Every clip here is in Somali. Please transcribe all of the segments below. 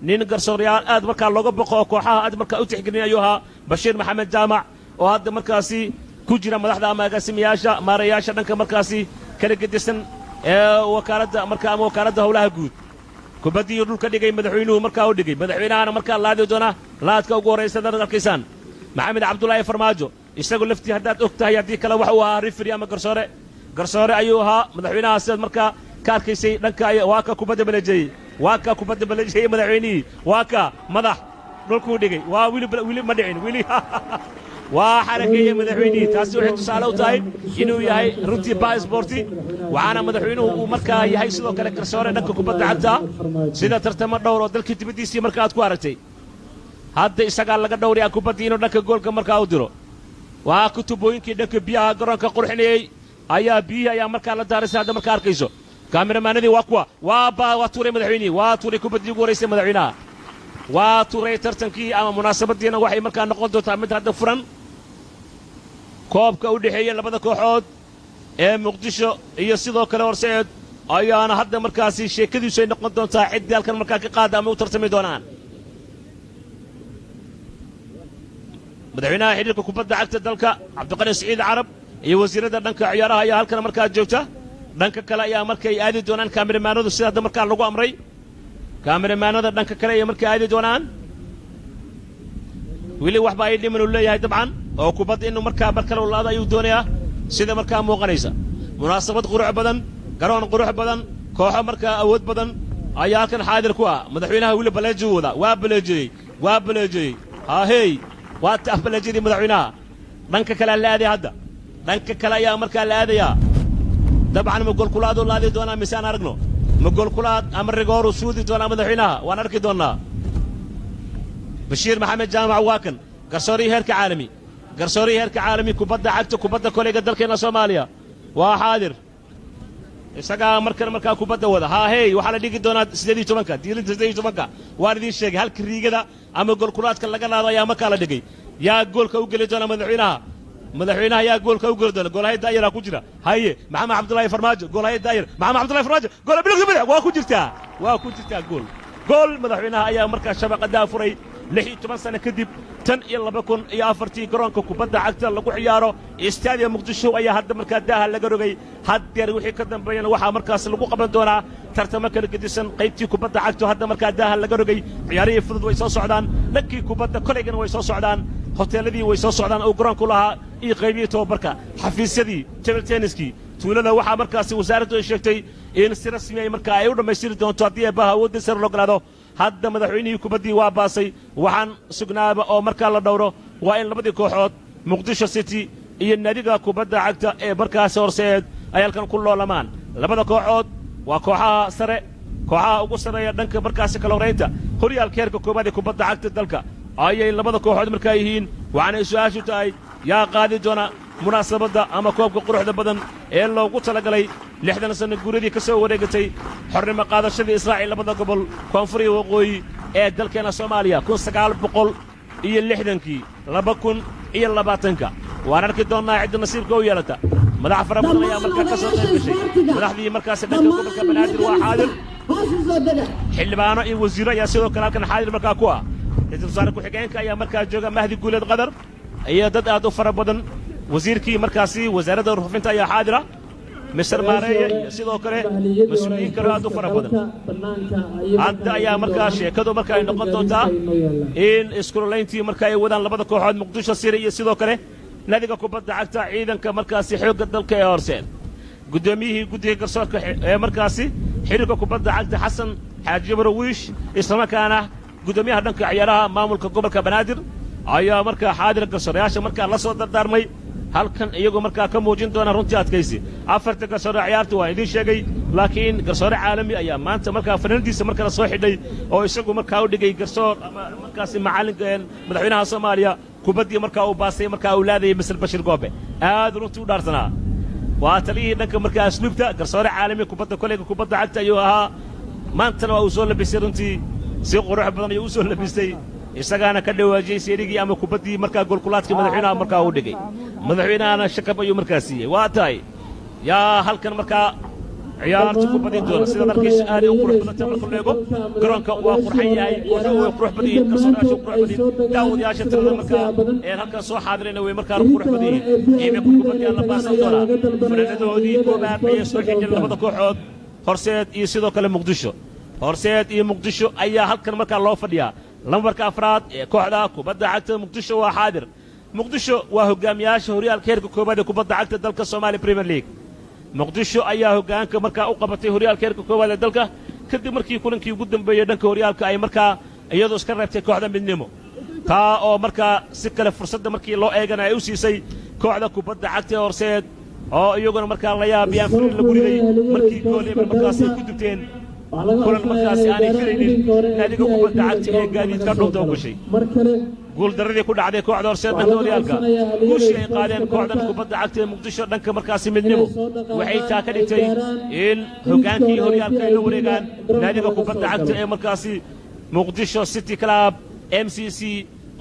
nin garsoorayaal aad markaa looga boqo oo kooxaha aad markaa u tixgelin ayuu ahaa bashiir maxamed jaamac oo hadda markaasi ku jira madaxda ama agaasimayaasha maarayaasha dhanka markaasi kala gedisan ee wakaaladda markaa ama wakaaladda howlaha guud kubaddii dhulka dhigay madaxweynuhu markaa u dhigay madaxweynahana markaa laadi doona laadka ugu horraysa dad arkaysaan maxamed cabdulaahi farmaajo isagu laftii haddaad og tahay haddii kale waxa uu ahaa rifri ama garsoore ayuu ahaa madaxweynaha sidaad markaa ka arkaysay dhanka waa ka kubadda balajeeyey madaxweynihii waa ka madax dhulkuu dhigay waa wili ma dhicin wili waa xarakeeyey madaxweynihii taasi waxay tusaale u tahay inuu yahay runtii baasboorti waxaana madaxweynuhu uu markaa yahay sidoo kale garsoore dhanka kubadda cagta sida tartamo dhowr oo dalkii dibaddiisii marka aad ku aragtay hadda isagaa laga dhowrayaa kubaddii inuu dhanka goolka markaa u diro waa kutubooyinkii dhanka biyaha garoonka qurxinayey ayaa biyihii ayaa markaa la daaraysa hadda markaa arkayso kaamiramanadii waa kuwa waa tuuray madaxweynihii waa tuuray kubaddii ugu horaysay madaxweynaha waa tuuray tartankii ama munaasabaddiina waxay markaa noqon doontaa mid hadda furan koobka u dhexeeya labada kooxood ee muqdisho iyo sidoo kale horseed ayaana hadda markaasi sheekadiisu ay noqon doontaa ciddii halkan markaa ka qaada ama u tartami doonaan madaxweynaha xidhiirka kubadda cagta dalka cabdiqani siciid carab iyo wasiiradda dhanka ciyaaraha ayaa halkan markaa joogta dhanka kale ayaa markay aadi doonaan kaamiramanadu sida hadda markaa lagu amray kaamiramanada dhanka kale ayay markaa aadi doonaan weli waxba ay dhiman uu leeyahay dabcan oo kubadda inuu markaa mar kale ulaado ayuu doonayaa sida markaa muuqanaysa munaasabad qurux badan garoon qurux badan kooxo markaa awood badan ayaa halkan xaadir ku ah madaxweynaha weli baleejuu wadaa waa baleejiyey haahey waa baleejyadii madaxweynaha dhanka kale la aaday hadda dhanka kale ayaa markaa la aadayaa dabcan ma golkulaaduu laadi doonaa mise aan aragno ma golkulaad ama rigooruu suudi doonaa madaxweynaha waan arki doonnaa bashiir maxamed jaamac waa kan garsoorii heerka caalami kubadda cagta kubadda koleyga dalkeenna soomaaliya waa xaadir isagaa markan markaa kubadda wada haahey waxaa la dhigi doonaa diilinta waan idiin sheegay halka riigada ama golkulaadka laga laado ayaa markaa la dhigay yaa goolka u geli doona madaxweynaha yaa goolka u geli doona goolahay daayaraa ku jira haye maxamed cabdulaahi farmaajo goolahay daayar maxamed cabdulaahi farmaajo goola bilowga madax waa ku jirtaa gool madaxweynaha ayaa markaa shabaqadaa furay 16 sano kadib 2004 garoonka kubadda cagta lagu ciyaaro istaadiga muqdisho ayaa hadda markaa daaha laga rogay haddeer wixii ka dambeeyana waxaa markaas lagu qaban doonaa tartamo kala gedisan qaybtii kubadda cagto hadda markaa daaha laga rogay ciyaarihii fudud way soo socdaan dhankii kubadda koleygana way soo socdaan hoteeladii way soo socdaan oo garoonku lahaa iyo qaybihii tababarka xafiisyadii table tenniskii tuulada waxaa markaasi wasaaraddu ay sheegtay in si rasmi ay markaa ay u dhammaystiri doonto haddii eebbaha awoodda sare loo galaado hadda madaxweynihii kubaddii waa baasay waxaan sugnaaba oo markaa la dhowro waa in labadii kooxood muqdisho city iyo naadiga kubadda cagta ee markaasi horseed ay halkan ku loolamaan labada kooxood waa kooxaha ugu sarreeya dhanka markaasi kala horaynta horyaalka heerka koowaad ee kubadda cagta dalka ayay labada kooxood markaa yihiin waxaanay su-aashu tahay yaa qaadi doona munaasabadda ama koobka quruxda badan ee loogu talagalay 60 sanno guuradii ka soo wareegatay xornimo qaadashadii israaciil labada gobol koonfur iyo waqooyi ee dalkeenna soomaaliya 1960kii 2020ka waan arki doonnaa cidda nasiibka u yeelata madax fara badan ayaa markaa ka soo qayb gashay madaxdii markaasi dhanka gobolka banaadir waa xaadir xildhibaano iyo wasiirro ayaa sidoo kale halkan xaadir markaa ku ah ra-iisul wasaare ku-xigeenka ayaa markaa jooga mahdi guuleed qadar iyo dad aad u fara badan wasiirkii markaasi wasaaradda warfaafinta ayaa xaadira mister maareeye iyo sidoo kale mas-uuliyiin kale aad u fara badan hadda ayaa markaa sheekadu marka ay noqon doontaa in iskulolayntii marka ay wadaan labada kooxood muqdisho siri iyo sidoo kale nadiga kubadda cagta ciidanka markaasi xoogga dalka ee horseed guddoomiyihii guddiga garsoorka ee markaasi xidhiirka kubadda cagta xasan xaaji barwiish islamarkaana guddoomiyaha dhanka ciyaaraha maamulka gobolka banaadir ayaa markaa xaadira garsoorayaasha markaa la soo dardaarmay halkan iyagoo markaa ka muujin doona runtii adkaysi afarta garsoore ciyaarta waa idiin sheegay laakiin garsoore caalami ayaa maanta markaa fanaanadiisa markala soo xidhay oo isagu markaa u dhigay garsoor ama markaasi macallinka madaxweynaha soomaaliya kubaddii markaa uu baasay markaa uu laadayay misr bashir goobe aad runtii u dhaarsanaa waa taliyihii dhanka markaa asluubta garsoore caalami kubadda koleyga kubadda cagta ayuu ahaa maantana waa uu soo labisay runtii si qurux badan ayuu u soo labistay isagaana ka dhawaajiyey seerigii ama kubaddii markaa golkulaadkii madaxweynaha markaa uu dhigay madaxweynahana shakab ayuu markaa siiyey waa tahay yaa halkan markaa ciyaarta ku badin doona sida markiis aad u qurux badan marka leego garoonka waa qurxan yahay oo qurux badan garsooraashu qurux badan daawadayaasha tirada marka ee halka soo xaadirina way marka qurux badan ee ku badiyaan la baasan doona fanaanadoodii koobaad ee soo xigeen labada kooxood horseed iyo sidoo kale muqdisho horseed iyo muqdisho ayaa halkan marka loo fadhiyaa lambarka afraad ee kooxda kubadda cagta muqdisho waa xaadir muqdisho waa hogaamiyaasha horyaalka heerka koobaad ee kubadda cagta dalka Soomaali Premier League muqdisho ayaa hogaanka markaa u qabatay horyaalka heerka koowaad ee dalka kadib markii kulankii ugu dambeeyay dhanka horyaalka ay markaa iyadoo iska reebtay kooxda midnimo taa oo markaa si kale fursadda markii loo eegana ay u siisay kooxda kubadda cagta ee horseed oo iyaguna markaa la yaabiyaan firin la guriday markii gooleba markaasi ku dubteen kulan markaasi aanay filaynin naadiga kubadda cagta ee gaadiidka dhowda u gashay guul daradii ku dhacday kooxda horseed dhanka horyaalka guushii ay qaadeen kooxdan kubadda cagta ee muqdisho dhanka markaasi midnimo waxay taa ka dhigtay in hogaankii horyaalka ay la wareegaan naadiga kubadda cagta ee markaasi muqdisho city club MCC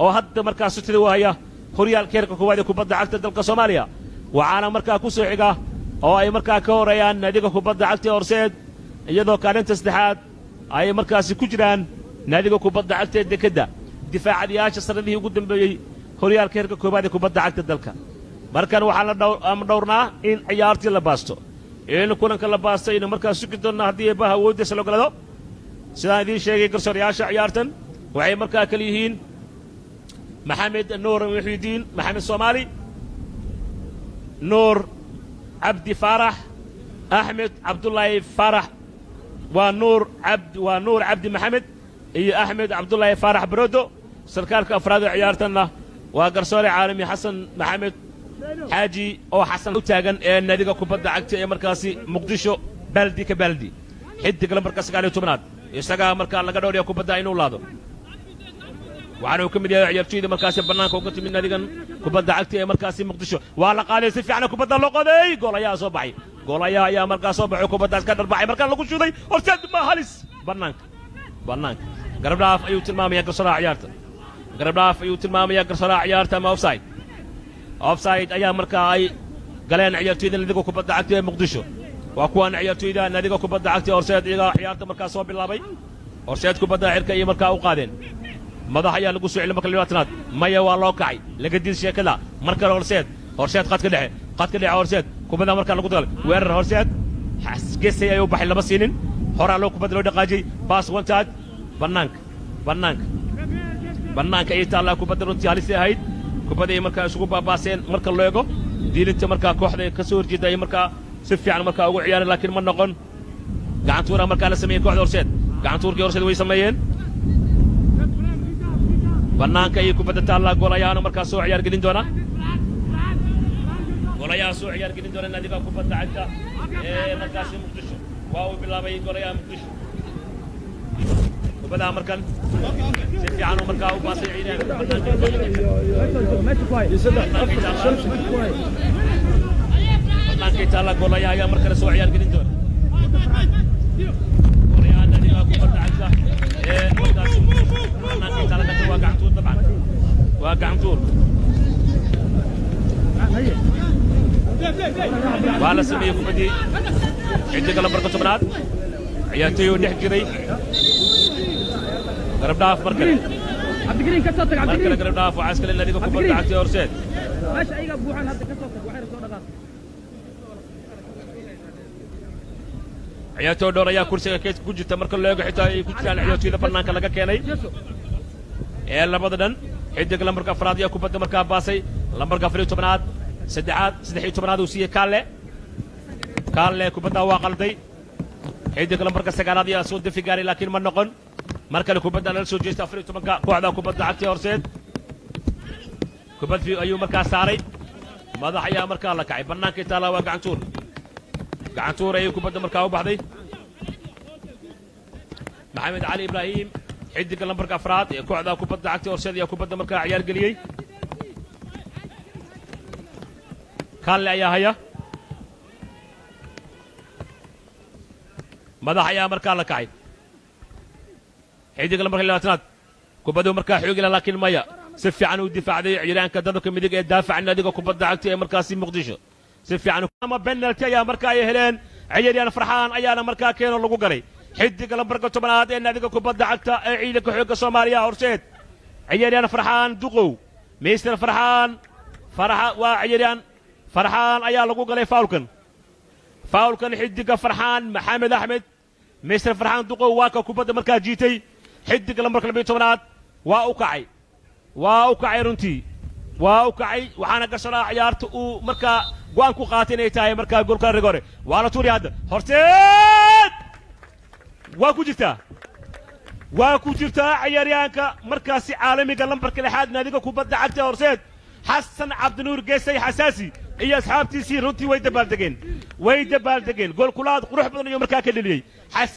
oo hadda markaas sutida wahaya horyaalka heerka koowaad ee kubadda cagta dalka Soomaaliya waxaana markaa ku soo xiga oo ay markaa ka horeeyaan naadiga kubadda cagta ee horseed iyadoo kaalinta saddexaad ay markaasi ku jiraan naadiga kubadda cagta ee dekedda difaacadayaasha sanadihii ugu dambeeyey horyaalka heerka koowaad ee kubadda cagta dalka markan waxaa la dhowrnaa in ciyaartii la baasto in kulanka la baastay ina markaa sugi doonna haddii eebbaha awooddiisa loo galado sidaan idiin sheegay garsoorayaasha ciyaartan waxay markaa kala yihiin maxamed nuur muxiidiin maxamed soomaali nuur cabdi faarax axmed cabdullaahi faarax waa nuur cabdi maxamed iyo axmed cabdullaahi faarax barodo sarkaalka afraad ee ciyaartanna waa garsoore caalami xasan maxamed xaaji oo xasan u taagan ee naadiga kubadda cagta ee markaasi muqdisho baaldi ka baaldi xidig lambarka 19aad isagaa markaa laga dhowriya kubadda inuu laado waxaana uu ka mid yahay ciyaartoyda markaasi bannaanka uga timid naadigan kubadda cagta ee markaasi muqdisho waa la qaaday si fiican kubadda loo qoday gool ayaa soo baxay gool ayaa markaa soo baxay kubaddaas ka dharbacay markaa lagu shuuday horseed ma halis bannaanka garab dhaaf ayuu tilmaamayaa garsooraha ciyaarta garab dhaaf ayuu tilmaamayaa garsooraha ciyaarta ama offside ayaa markaa ay galeen ciyaartoyda naadiga kubadda cagta ee muqdisho waa kuwan ciyaartoyda naadiga kubadda cagta ee horseed iyaga ciyaarta markaa soo bilaabay horseed kubadda xirka iyo markaa u qaadeen madax ayaa lagu soo celin marka 20aad maya waa loo kacay laga diid sheekada marka horseed qadka dhexe horseed kubadda markaa lagu dagal weerar horseed geesay ayuu baxay lama siinin horaa loo kubadda loo dhaqaajay baas wantaad bannaanka ay taallaa kubadda runtii halisi ahayd kubadda ay markaa isugu baabaaseen marka loo eego diilinta markaa kooxda ka soo horjeeda ay markaa si fiican markaa ugu ciyaareen laakiin ma noqon gacantuura markaa la sameeyey kooxda horseed gacantuurkii horseed way sameeyeen bannaanka ayay kubadda taallaa goolayaana markaa soo ciyaar gelin doona naadiga kubadda cagta ee markaasi muqdisho waa uu bilaabay goolayaha muqdisho kubaddaa markan si fiican uu markaa u baasay ciideen bannaankay taallaa goolayaha ayaa markale soo ciyaar gelin doona goolayaha naadiga kubadda cagta ee markaasi bannaankay taalla waa gacantuur dabcan waa gacantuur waa la sameeyey kubaddii xidiga lambarka 10aad ciyaartoy oo dhex jiray garab dhaaf markale garab dhaaf waxaa iskale naadiga kubadda cagta ee horseed ciyaartoy dhowr ayaa kursiga keedka ku jirta marka loo eego xitaa ay ku jiraan ciyaartoyda bannaanka laga keenay ee labada dhan xidig lambarka 4aad ayaa kubadda markaa baasay lambarka 14aad 13aad uu siiyey kaalle kubadda waa qalday xidig lambarka 9aad ayaa soo dafi gaaray laakiin ma noqon mar kale kubadda lala soo jeestay 14 kooxda kubadda cagta ee horseed kubaddi ayuu markaa saaray madax ayaa markaa la kacay bannaanka taala waa gacantuur ayuu kubadda markaa u baxday maxamed cali ibraahim xidig lambarka 4aad ee kooxda kubadda cagta ee horseed ayaa kubadda markaa ciyaar geliyey kaalle ayaa haya madax ayaa markaa la kacay xidig lambarka 20aad kubaddu markaa xoog leh laakiin maya si fiican uu difaacday ciidaanka dadka midig ee daafaca naadiga kubadda cagta ee markaasi muqdisho si fiican ama penalty ayaa markaa ay heleen ciyaaryahan farxaan ayaana markaa keeno lagu galay xidiga lambarka 10aad ee naadiga kubadda cagta ee ciidanka xoogga Soomaaliya horseed ciyaaryahan farxaan duqow mister farxaan waa ciyaaryahan farxaan ayaa lagu galay faulkan xidiga farxaan maxamed axmed mister farxaan duqow waa ka kubadda markaa jiitay xidiga lambarka 12aad waa u kacay runtii waa u kacay waxaana gashanaa ciyaarta uu markaa go'aan ku qaatay inay tahay markaa goolka rigore waa la tuuri hadda horseed waa ku jirtaa ciyaaryahanka markaasi caalamiga lambarka 6aad naadiga kubadda cagta horseed xasan cabdinuur geesay xasaasi iyo asxaabtiisii runtii way dabaaldegeen gool kulaad qurux badan iyo markaa ka dhaliyay